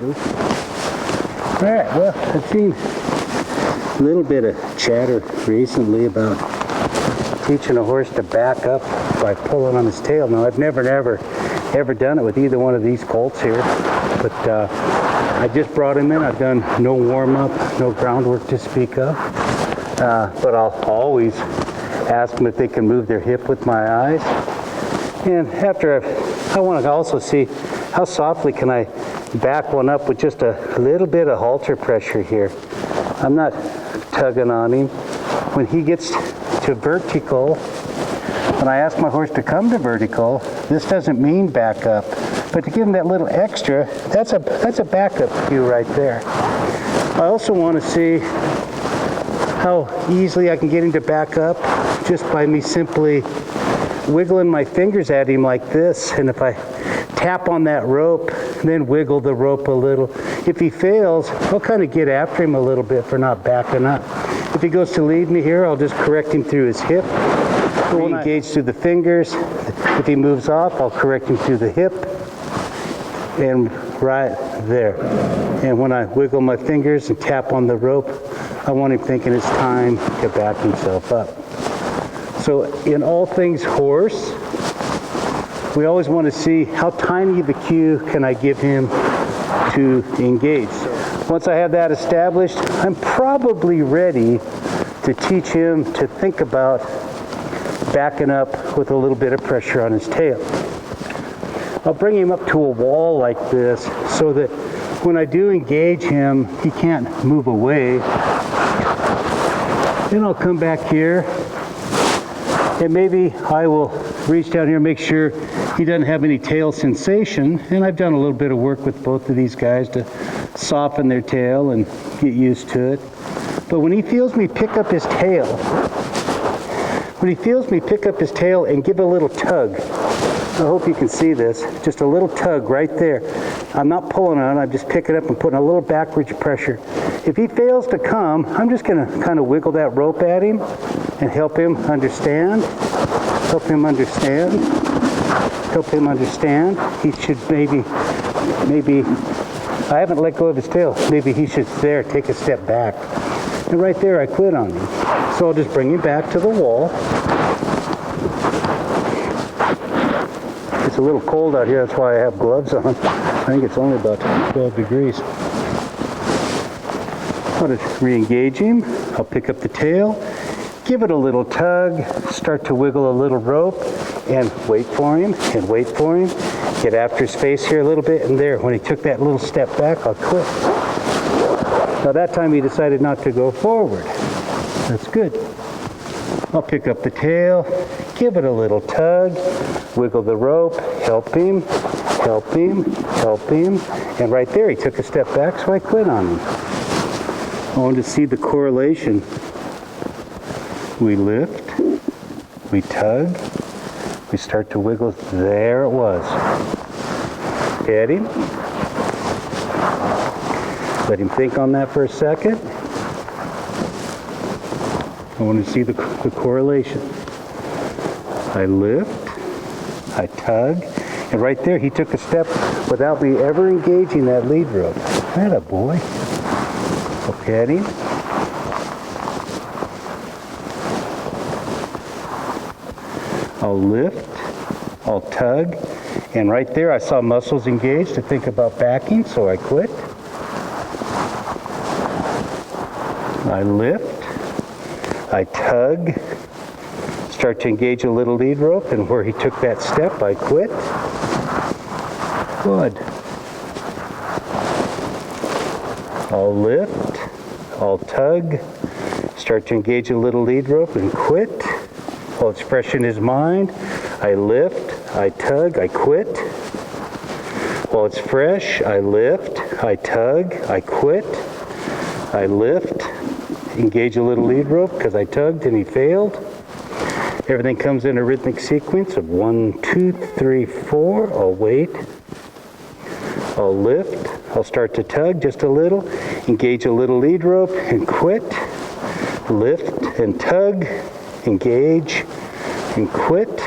do. All right, well, I've seen a little bit of chatter recently about teaching a horse to back up by pulling on his tail. Now, I've never done it with either one of these colts here, but I just brought him in. I've done no warm-up, no groundwork to speak of, but I'll always ask them if they can move their hip with my eyes. And after I want to also see how softly can I back one up with just a little bit of halter pressure here. I'm not tugging on him. When he gets to vertical, when I ask my horse to come to vertical, this doesn't mean back up, but to give him that little extra, that's a backup cue right there. I also want to see how easily I can get him to back up just by me simply wiggling my fingers at him like this, and if I tap on that rope, then wiggle the rope a little. If he fails, I'll kind of get after him a little bit for not backing up. If he goes to lead me here, I'll just correct him through his hip. We'll engage through the fingers. If he moves off, I'll correct him through the hip. And right there. And when I wiggle my fingers and tap on the rope, I want him thinking it's time to back himself up. So in all things horse, we always want to see how tiny of a cue can I give him to engage. Once I have that established, I'm probably ready to teach him to think about backing up with a little bit of pressure on his tail. I'll bring him up to a wall like this so that when I do engage him, he can't move away. Then I'll come back here, and maybe I will reach down here and make sure he doesn't have any tail sensation. And I've done a little bit of work with both of these guys to soften their tail and get used to it. But when he feels me pick up his tail, and give a little tug, I hope you can see this, just a little tug right there. I'm not pulling on it, I'm just picking up and putting a little backwards pressure. If he fails to come, I'm just going to kind of wiggle that rope at him and help him understand. He should maybe, I haven't let go of his tail. Maybe he should take a step back. And right there, I quit on him. So I'll just bring him back to the wall. It's a little cold out here, that's why I have gloves on. I think it's only about 12 degrees. I'll just re-engage him. I'll pick up the tail, give it a little tug, start to wiggle a little rope, and wait for him, Get after his face here a little bit, and there, when he took that little step back, I'll quit. Now that time he decided not to go forward. That's good. I'll pick up the tail, give it a little tug, wiggle the rope, help him, and right there he took a step back, so I quit on him. I wanted to see the correlation. We lift, we tug, we start to wiggle. There it was. Get him. Let him think on that for a second. I want to see the correlation. I lift, I tug, and right there he took a step without me ever engaging that lead rope. Atta boy. Look at him. I'll lift, I'll tug, and right there I saw muscles engaged to think about backing, so I quit. I lift, I tug, start to engage a little lead rope, and where he took that step, I quit. Good. I'll lift, I'll tug, start to engage a little lead rope, and quit. While it's fresh in his mind, I lift, I tug, I quit. While it's fresh, I lift, I tug, I quit. I lift, engage a little lead rope because I tugged and he failed. Everything comes in a rhythmic sequence of 1, 2, 3, 4. I'll wait. I'll lift. I'll start to tug just a little. Engage a little lead rope and quit. Lift and tug. Engage and quit.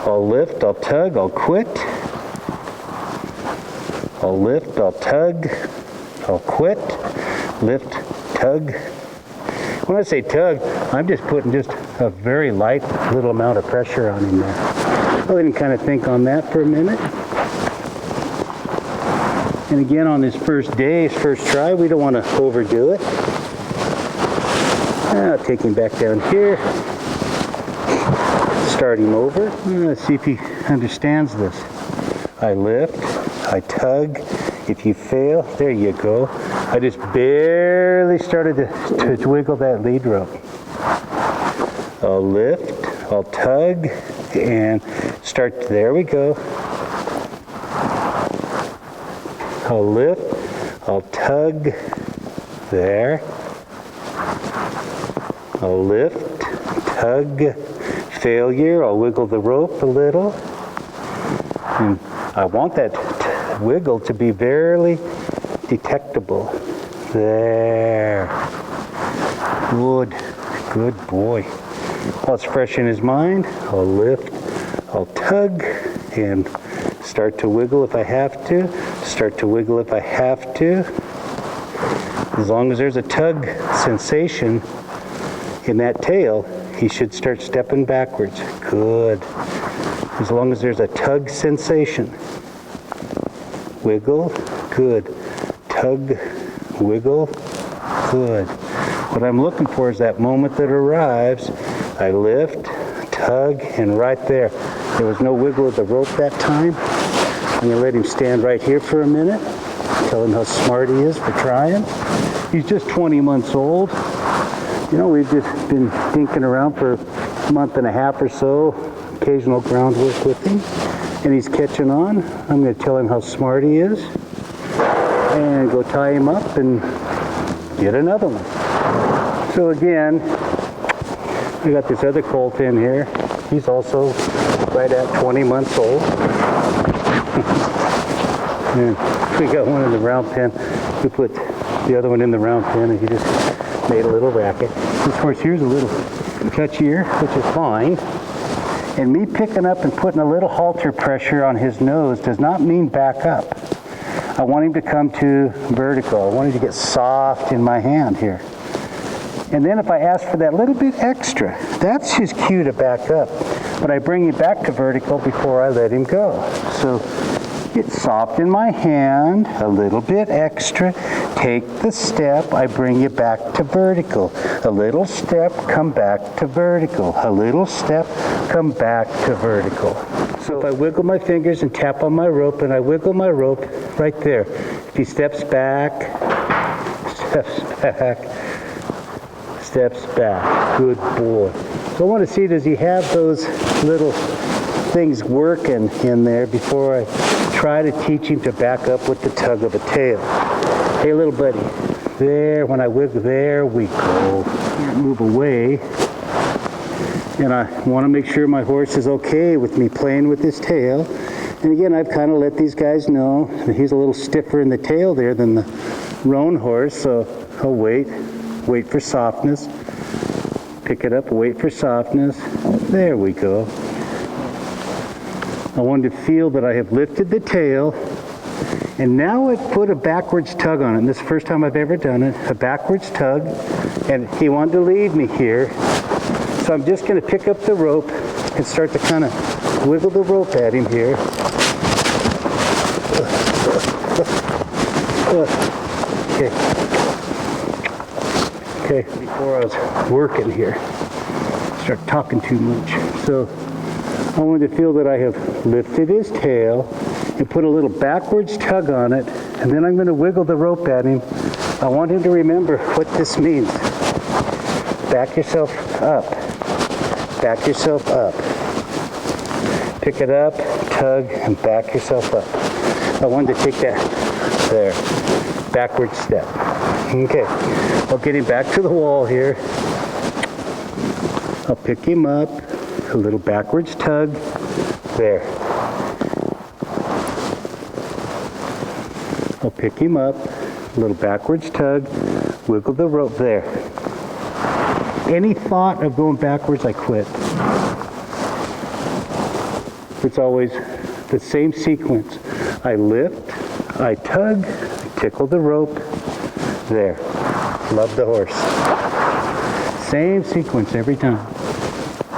I'll lift. I'll tug. I'll quit. I'll lift, I'll tug, I'll quit, lift, tug. When I say tug, I'm just putting just a very light little amount of pressure on him there. I'll let him kind of think on that for a minute. And again, on his first day, his first try, we don't want to overdo it. I'll take him back down here. Start him over. Let's see if he understands this. I lift, I tug. If you fail, there you go. I just barely started to wiggle that lead rope. I'll lift, I'll tug, and start. There we go. I'll lift, I'll tug, there. I'll lift, tug, failure, I'll wiggle the rope a little. And I want that wiggle to be barely detectable. There. Good, good boy. While it's fresh in his mind, I'll lift, I'll tug, and start to wiggle if I have to. Start to wiggle if I have to. As long as there's a tug sensation in that tail, he should start stepping backwards. Good. As long as there's a tug sensation. Wiggle. Good. Tug. Wiggle. Good. What I'm looking for is that moment that arrives. I lift, tug, and right there. There was no wiggle of the rope that time. I'm going to let him stand right here for a minute. Tell him how smart he is for trying. He's just 20 months old. You know, we've just been dinking around for a month and a half or so, occasional groundwork with him, and he's catching on. I'm going to tell him how smart he is, and go tie him up and get another one. So again, we got this other colt in here. He's also right at 20 months old. And we got one in the round pen. We put the other one in the round pen, and he just made a little racket. This horse here's a little touchier, which is fine. And me picking up and putting a little halter pressure on his nose does not mean back up. I want him to come to vertical. I want him to get soft in my hand here. And then if I ask for that little bit extra, that's his cue to back up. But I bring him back to vertical before I let him go. So get soft in my hand, a little bit extra. Take the step, I bring you back to vertical. A little step, come back to vertical. A little step, come back to vertical. So if I wiggle my fingers and tap on my rope, and I wiggle my rope right there. If he steps back, steps back. Good boy. So I want to see, does he have those little things working in there before I try to teach him to back up with the tug of a tail. Hey, little buddy. There, when I wiggle, there we go. Move away. And I want to make sure my horse is okay with me playing with his tail. And again, I've kind of let these guys know that he's a little stiffer in the tail there than the roan horse, so I'll wait for softness. Pick it up, wait for softness. There we go. I wanted to feel that I have lifted the tail, and now I've put a backwards tug on it. And this is the first time I've ever done it, a backwards tug, and he wanted to lead me here. So I'm just going to pick up the rope and start to kind of wiggle the rope at him here. Okay, before I was working here, start talking too much. So I want to feel that I have lifted his tail and put a little backwards tug on it, and then I'm going to wiggle the rope at him. I want him to remember what this means. Back yourself up. Back yourself up. Pick it up, tug, and back yourself up. I wanted to take that there. Backward step. Okay. I'll get him back to the wall here. I'll pick him up. A little backwards tug. There. I'll pick him up. A little backwards tug. Wiggle the rope there. Any thought of going backwards, I quit. It's always the same sequence. I lift, I tug, tickle the rope. There. Love the horse. Same sequence every time.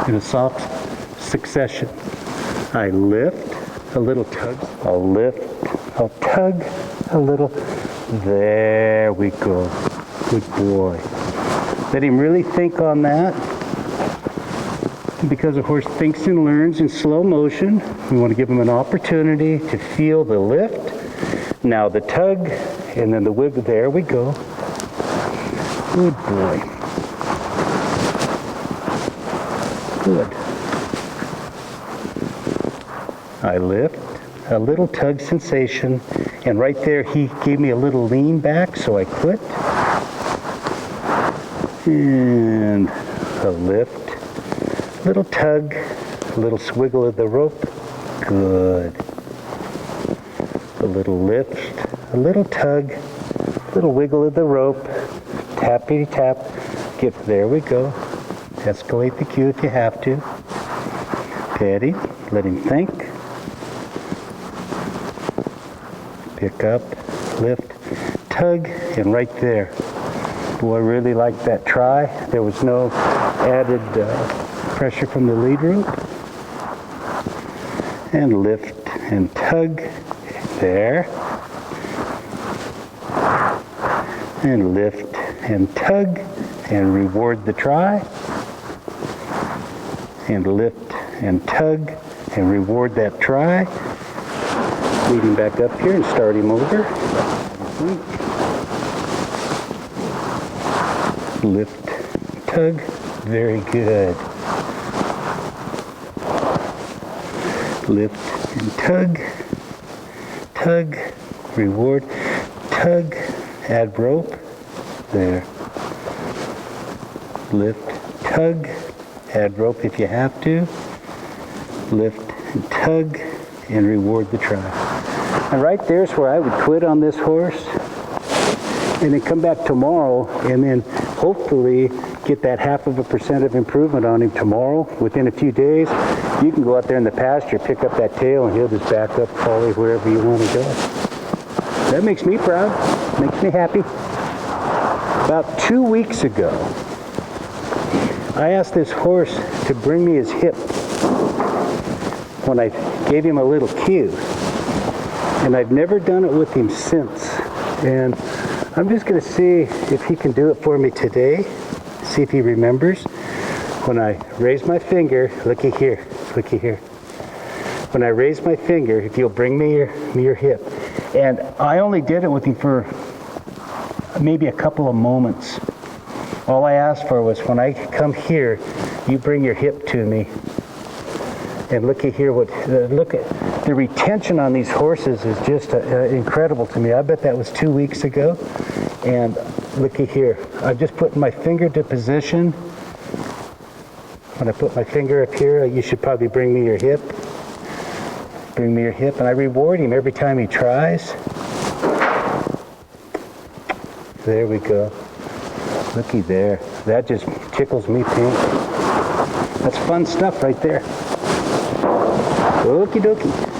In a soft succession. I lift, a little tug. I'll lift, I'll tug, a little. There we go. Good boy. Let him really think on that. Because a horse thinks and learns in slow motion, we want to give him an opportunity to feel the lift. Now the tug, and then the wiggle. There we go. Good boy. Good. I lift, a little tug sensation, and right there he gave me a little lean back, so I quit. And a lift, little tug, a little swiggle of the rope. Good. A little lift, a little tug, a little wiggle of the rope. Tappity tap. There we go. Escalate the cue if you have to. Petty. Let him think. Pick up, lift, tug, and right there. Boy, I really liked that try. There was no added pressure from the lead rope. And lift and tug. There. And lift and tug and reward the try. And lift and tug and reward that try. Lead him back up here and start him over. Lift, tug, very good. Lift and tug, tug, reward, tug, add rope, there. Lift, tug, add rope if you have to. Lift and tug and reward the try. And right there's where I would quit on this horse and then come back tomorrow and then hopefully get that 0.5% of improvement on him tomorrow. Within a few days, you can go out there in the pasture, pick up that tail, and he'll just back up, follow wherever you want to go. That makes me proud, makes me happy. About 2 weeks ago, I asked this horse to bring me his hip when I gave him a little cue. And I've never done it with him since. And I'm just going to see if he can do it for me today. See if he remembers. When I raise my finger, looky here. When I raise my finger, if you'll bring me your hip. And I only did it with him for maybe a couple of moments. All I asked for was when I come here, you bring your hip to me. And looky here, look at the retention on these horses is just incredible to me. I bet that was 2 weeks ago. And looky here, I'm just putting my finger to position. When I put my finger up here, you should probably bring me your hip. Bring me your hip, and I reward him every time he tries. There we go. Looky there. That just tickles me pink. That's fun stuff right there. Okie dokie.